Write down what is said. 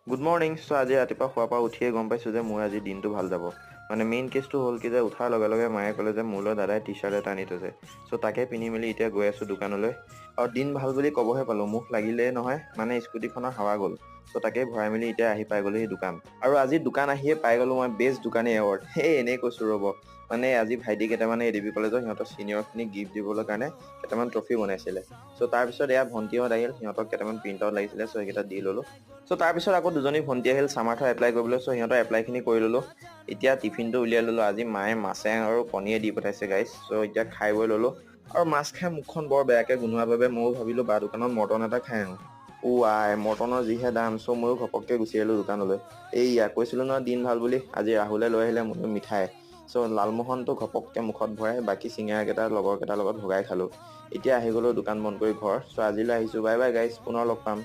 Good morning. চ' আজি ৰাতিপুৱা খোৱাৰ পৰা উঠিয়ে গম পাইছোঁ যে মোৰ আজি দিনটো ভাল যাব। মানে মেইন কেছটো হ'ল কি যে উঠাৰ লগে লগে মায়ে ক'লে যে মোলৈ দাদাই টি চাৰ্ট এটা আনি থৈছে। চ' তাকে পিন্ধি মেলি এতিয়া গৈ আছোঁ দোকানলৈ। আৰু দিন ভাল বুলি ক'বহে পালোঁ, মুখ লাগিলেই নহয়, মানে স্কুটিখনৰ হাৱা গ'ল। চ' তাকে ভৰাই মেলি এতিয়া আহি পাই গ'লো সেই দোকান। আৰু আজি দোকান আহিয়ে পাই গ'লোঁ মই বেষ্ট দোকানী এৱাৰ্ড। এনেই কৈছোঁ ৰ'ব। মানে আজি ভাইটি কেইটামানে এ ডি বি কলেজৰ সিহঁতৰ ছিনিয়ৰখিনিক গিফ্ট দিবলৈ কাৰণে কেইটামান ট্ৰফি বনাইছিলে। চ' তাৰপিছত এয়া ভণ্টিহঁত আহিল, সিহঁতক কেইটামান প্ৰিণ্ট আউট লাগিছিলে, চ' সেইকেইটা দি ল'লোঁ। চ' তাৰপিছত আকৌ দুজনী ভণ্টি আহিল চামাৰ্থ এপ্লাই কৰিবলৈ, চ' সিহঁতৰ এপ্লাইখিনি কৰি ল'লোঁ। এতিয়া টিফিনটো উলিয়াই ল'লোঁ। আজি মায়ে মাছে আৰু কণীয়ে দি পঠাইছে গাইছ। চ' এতিয়া খাই বৈ ল'লোঁ। আৰু মাছ খাই মুখখন বৰ বেয়াকৈ গোন্ধোৱাৰ বাবে ময়ো ভাবিলোঁ বা দোকানত মৰ্টন এটা খাই আহোঁ। আই মৰ্টনৰ যিহে দাম, চ' ময়ো ঘপককৈ গুচি আহিলোঁ দোকানলৈ। এইয়া কৈছিলোঁ নহয় দিন ভাল বুলি, আজি ৰাহুলে লৈ আহিলে মোলৈ মিঠাই। চ' লালমোহনটো ঘপককৈ মুখত ভৰাই বাকী চিঙৰাকেইটা লগৰকেইটাৰ লগত ভগাই খালোঁ। এতিয়া আহি গ'লোঁ দোকান বন্ধ কৰি ঘৰ। চ' আজিলৈ আহিছোঁ, বাই বাই গাইছ, পুনৰ লগ পাম।